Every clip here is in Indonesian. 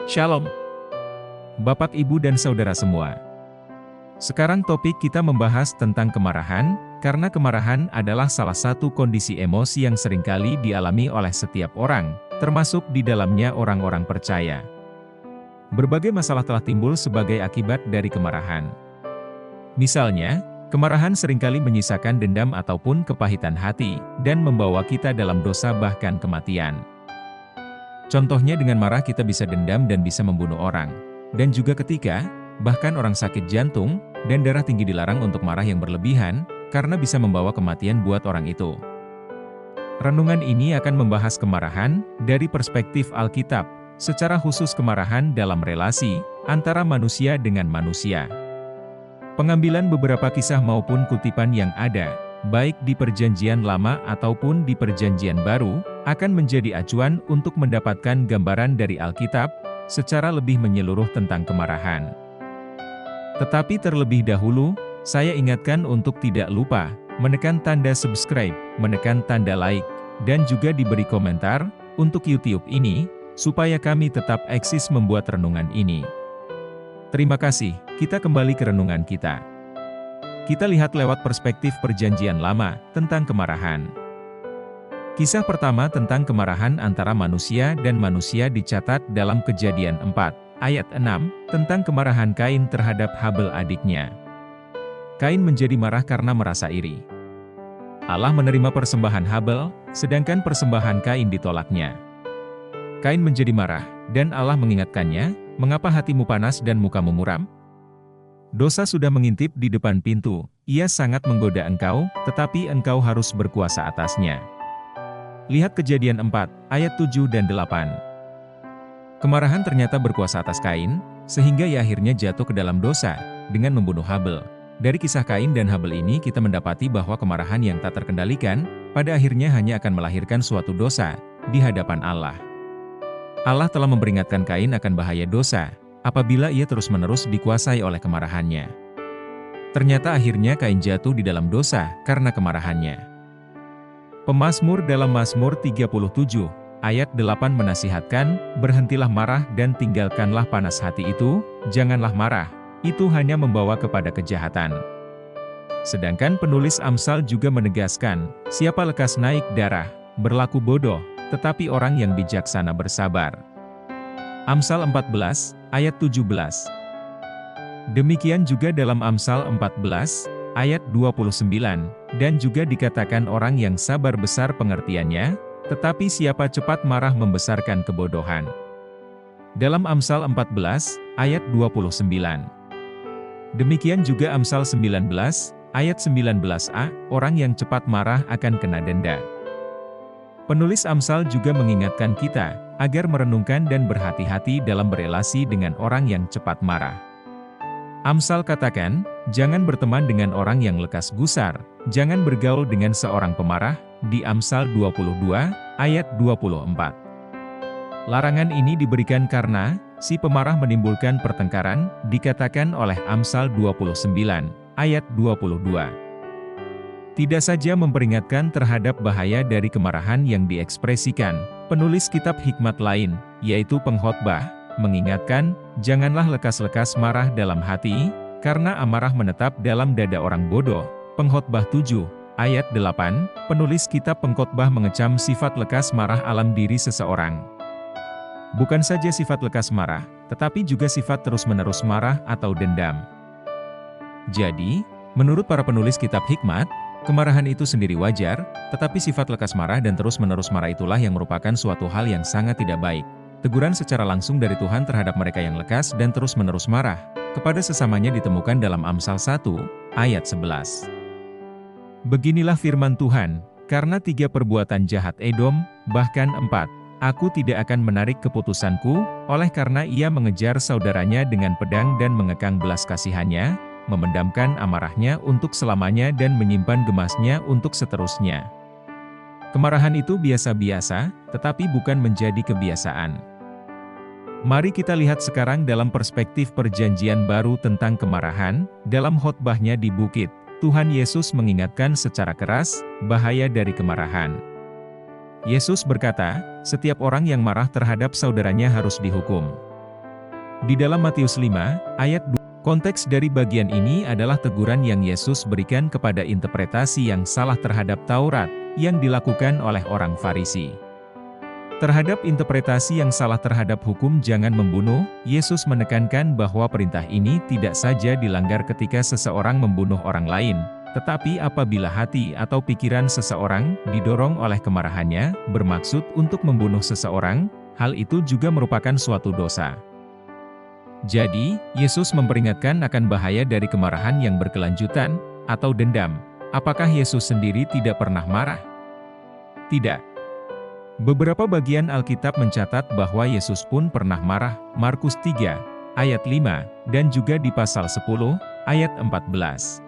Shalom, Bapak, Ibu, dan Saudara semua. Sekarang topik kita membahas tentang kemarahan, karena kemarahan adalah salah satu kondisi emosi yang seringkali dialami oleh setiap orang, termasuk di dalamnya orang-orang percaya. Berbagai masalah telah timbul sebagai akibat dari kemarahan. Misalnya, kemarahan seringkali menyisakan dendam ataupun kepahitan hati, dan membawa kita dalam dosa bahkan kematian. Contohnya dengan marah kita bisa dendam dan bisa membunuh orang. Dan juga ketika, bahkan orang sakit jantung, dan darah tinggi dilarang untuk marah yang berlebihan, karena bisa membawa kematian buat orang itu. Renungan ini akan membahas kemarahan, dari perspektif Alkitab, secara khusus kemarahan dalam relasi, antara manusia dengan manusia. Pengambilan beberapa kisah maupun kutipan yang ada, baik di Perjanjian Lama ataupun di Perjanjian Baru, akan menjadi acuan untuk mendapatkan gambaran dari Alkitab, secara lebih menyeluruh tentang kemarahan. Tetapi terlebih dahulu, saya ingatkan untuk tidak lupa, menekan tanda subscribe, menekan tanda like, dan juga diberi komentar, untuk YouTube ini, supaya kami tetap eksis membuat renungan ini. Terima kasih, kita kembali ke renungan kita. Kita lihat lewat perspektif Perjanjian Lama, tentang kemarahan. Kisah pertama tentang kemarahan antara manusia dan manusia dicatat dalam Kejadian 4, ayat 6, tentang kemarahan Kain terhadap Habel adiknya. Kain menjadi marah karena merasa iri. Allah menerima persembahan Habel, sedangkan persembahan Kain ditolaknya. Kain menjadi marah, dan Allah mengingatkannya, "Mengapa hatimu panas dan mukamu muram? Dosa sudah mengintip di depan pintu, ia sangat menggoda engkau, tetapi engkau harus berkuasa atasnya." Lihat Kejadian 4, ayat 7 dan 8. Kemarahan ternyata berkuasa atas Kain, sehingga ia akhirnya jatuh ke dalam dosa, dengan membunuh Habel. Dari kisah Kain dan Habel ini kita mendapati bahwa kemarahan yang tak terkendalikan, pada akhirnya hanya akan melahirkan suatu dosa, di hadapan Allah. Allah telah memperingatkan Kain akan bahaya dosa, apabila ia terus-menerus dikuasai oleh kemarahannya. Ternyata akhirnya Kain jatuh di dalam dosa, karena kemarahannya. Pemazmur dalam Mazmur 37, ayat 8 menasihatkan, "Berhentilah marah dan tinggalkanlah panas hati itu, janganlah marah, itu hanya membawa kepada kejahatan." Sedangkan penulis Amsal juga menegaskan, "Siapa lekas naik darah, berlaku bodoh, tetapi orang yang bijaksana bersabar." Amsal 14, ayat 17. Demikian juga dalam Amsal 14, ayat 29, dan juga dikatakan orang yang sabar besar pengertiannya, tetapi siapa cepat marah membesarkan kebodohan. Dalam Amsal 14, ayat 29. Demikian juga Amsal 19, ayat 19a, orang yang cepat marah akan kena denda. Penulis Amsal juga mengingatkan kita, agar merenungkan dan berhati-hati dalam berelasi dengan orang yang cepat marah. Amsal katakan, "Jangan berteman dengan orang yang lekas gusar, jangan bergaul dengan seorang pemarah," di Amsal 22, ayat 24. Larangan ini diberikan karena, si pemarah menimbulkan pertengkaran, dikatakan oleh Amsal 29, ayat 22. Tidak saja memperingatkan terhadap bahaya dari kemarahan yang diekspresikan, penulis kitab hikmat lain, yaitu Pengkhotbah, mengingatkan, "Janganlah lekas-lekas marah dalam hati, karena amarah menetap dalam dada orang bodoh." Pengkhotbah 7, ayat 8, penulis kitab Pengkhotbah mengecam sifat lekas marah alam diri seseorang. Bukan saja sifat lekas marah, tetapi juga sifat terus-menerus marah atau dendam. Jadi, menurut para penulis kitab hikmat, kemarahan itu sendiri wajar, tetapi sifat lekas marah dan terus-menerus marah itulah yang merupakan suatu hal yang sangat tidak baik. Teguran secara langsung dari Tuhan terhadap mereka yang lekas dan terus-menerus marah kepada sesamanya ditemukan dalam Amsal 1, ayat 11. Beginilah firman Tuhan, "Karena 3 perbuatan jahat Edom, bahkan 4, aku tidak akan menarik keputusanku, oleh karena ia mengejar saudaranya dengan pedang dan mengekang belas kasihannya, memendamkan amarahnya untuk selamanya dan menyimpan gemasnya untuk seterusnya." Kemarahan itu biasa-biasa, tetapi bukan menjadi kebiasaan. Mari kita lihat sekarang dalam perspektif Perjanjian Baru tentang kemarahan. Dalam khotbahnya di bukit, Tuhan Yesus mengingatkan secara keras, bahaya dari kemarahan. Yesus berkata, setiap orang yang marah terhadap saudaranya harus dihukum. Di dalam Matius 5, ayat 2, konteks dari bagian ini adalah teguran yang Yesus berikan kepada interpretasi yang salah terhadap Taurat, yang dilakukan oleh orang Farisi. Terhadap interpretasi yang salah terhadap hukum jangan membunuh, Yesus menekankan bahwa perintah ini tidak saja dilanggar ketika seseorang membunuh orang lain, tetapi apabila hati atau pikiran seseorang didorong oleh kemarahannya, bermaksud untuk membunuh seseorang, hal itu juga merupakan suatu dosa. Jadi, Yesus memperingatkan akan bahaya dari kemarahan yang berkelanjutan, atau dendam. Apakah Yesus sendiri tidak pernah marah? Tidak. Beberapa bagian Alkitab mencatat bahwa Yesus pun pernah marah, Markus 3, ayat 5, dan juga di pasal 10, ayat 14.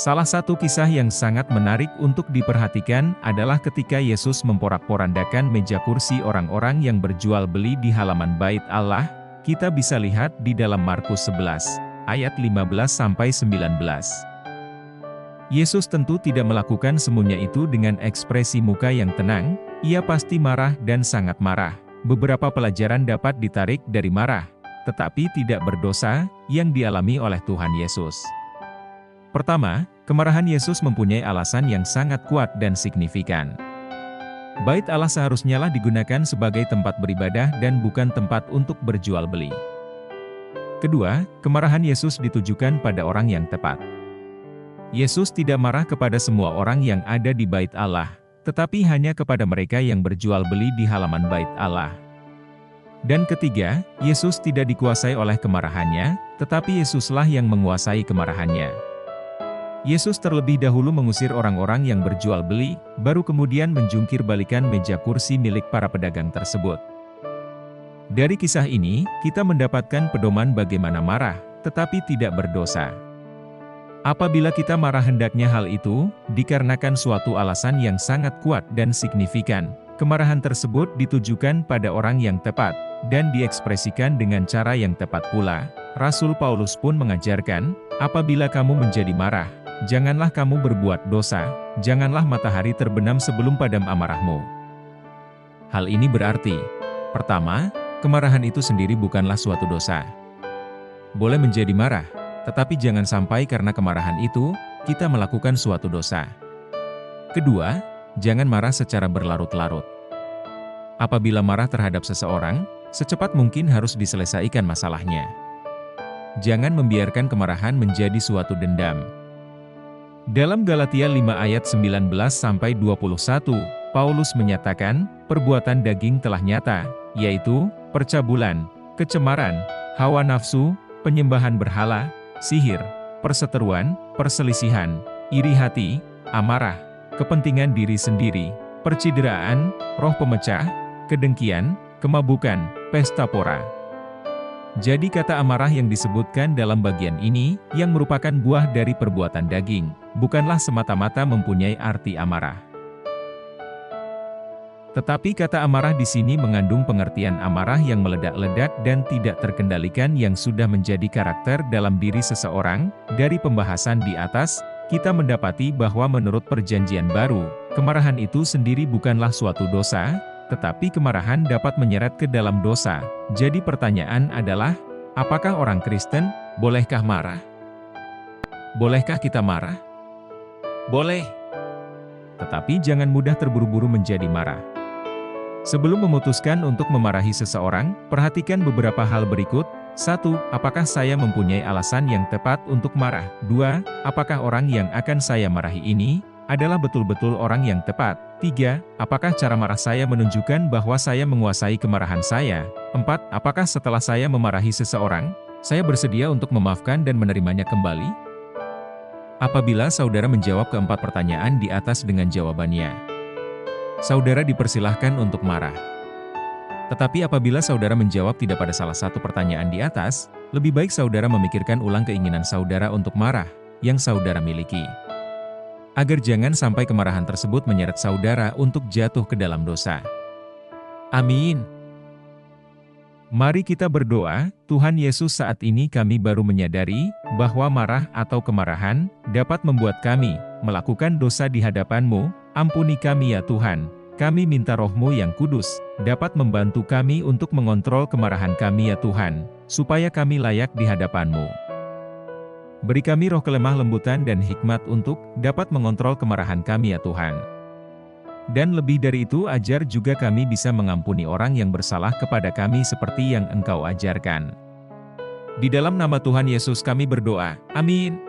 Salah satu kisah yang sangat menarik untuk diperhatikan adalah ketika Yesus memporak-porandakan meja kursi orang-orang yang berjual beli di halaman Bait Allah. Kita bisa lihat di dalam Markus 11, ayat 15-19. Yesus tentu tidak melakukan semuanya itu dengan ekspresi muka yang tenang, ia pasti marah dan sangat marah. Beberapa pelajaran dapat ditarik dari marah, tetapi tidak berdosa, yang dialami oleh Tuhan Yesus. Pertama, kemarahan Yesus mempunyai alasan yang sangat kuat dan signifikan. Bait Allah seharusnya lah digunakan sebagai tempat beribadah dan bukan tempat untuk berjual beli. Kedua, kemarahan Yesus ditujukan pada orang yang tepat. Yesus tidak marah kepada semua orang yang ada di Bait Allah, tetapi hanya kepada mereka yang berjual beli di halaman Bait Allah. Dan ketiga, Yesus tidak dikuasai oleh kemarahannya, tetapi Yesuslah yang menguasai kemarahannya. Yesus terlebih dahulu mengusir orang-orang yang berjual beli, baru kemudian menjungkir balikan meja kursi milik para pedagang tersebut. Dari kisah ini, kita mendapatkan pedoman bagaimana marah, tetapi tidak berdosa. Apabila kita marah hendaknya hal itu, dikarenakan suatu alasan yang sangat kuat dan signifikan. Kemarahan tersebut ditujukan pada orang yang tepat, dan diekspresikan dengan cara yang tepat pula. Rasul Paulus pun mengajarkan, apabila kamu menjadi marah, janganlah kamu berbuat dosa, janganlah matahari terbenam sebelum padam amarahmu. Hal ini berarti, pertama, kemarahan itu sendiri bukanlah suatu dosa. Boleh menjadi marah, tetapi jangan sampai karena kemarahan itu, kita melakukan suatu dosa. Kedua, jangan marah secara berlarut-larut. Apabila marah terhadap seseorang, secepat mungkin harus diselesaikan masalahnya. Jangan membiarkan kemarahan menjadi suatu dendam. Dalam Galatia 5 ayat 19-21, Paulus menyatakan, perbuatan daging telah nyata, yaitu, percabulan, kecemaran, hawa nafsu, penyembahan berhala, sihir, perseteruan, perselisihan, iri hati, amarah, kepentingan diri sendiri, percideraan, roh pemecah, kedengkian, kemabukan, pesta pora. Jadi kata amarah yang disebutkan dalam bagian ini, yang merupakan buah dari perbuatan daging, bukanlah semata-mata mempunyai arti amarah. Tetapi kata amarah di sini mengandung pengertian amarah yang meledak-ledak dan tidak terkendalikan yang sudah menjadi karakter dalam diri seseorang. Dari pembahasan di atas, kita mendapati bahwa menurut Perjanjian Baru, kemarahan itu sendiri bukanlah suatu dosa, tetapi kemarahan dapat menyeret ke dalam dosa. Jadi pertanyaan adalah, apakah orang Kristen, bolehkah marah? Bolehkah kita marah? Boleh. Tetapi jangan mudah terburu-buru menjadi marah. Sebelum memutuskan untuk memarahi seseorang, perhatikan beberapa hal berikut. 1. Apakah saya mempunyai alasan yang tepat untuk marah? 2. Apakah orang yang akan saya marahi ini adalah betul-betul orang yang tepat? 3. Apakah cara marah saya menunjukkan bahwa saya menguasai kemarahan saya? 4. Apakah setelah saya memarahi seseorang, saya bersedia untuk memaafkan dan menerimanya kembali? Apabila saudara menjawab keempat pertanyaan di atas dengan jawabannya, saudara dipersilahkan untuk marah. Tetapi apabila saudara menjawab tidak pada salah satu pertanyaan di atas, lebih baik saudara memikirkan ulang keinginan saudara untuk marah, yang saudara miliki. Agar jangan sampai kemarahan tersebut menyeret saudara untuk jatuh ke dalam dosa. Amin. Mari kita berdoa. Tuhan Yesus, saat ini kami baru menyadari bahwa marah atau kemarahan dapat membuat kami melakukan dosa di hadapan-Mu. Ampuni kami ya Tuhan. Kami minta Roh-Mu yang kudus dapat membantu kami untuk mengontrol kemarahan kami ya Tuhan. supaya kami layak di hadapan-Mu. Beri kami roh kelemah lembutan dan hikmat untuk dapat mengontrol kemarahan kami ya Tuhan. Dan lebih dari itu ajar juga kami bisa mengampuni orang yang bersalah kepada kami seperti yang Engkau ajarkan. Di dalam nama Tuhan Yesus kami berdoa. Amin.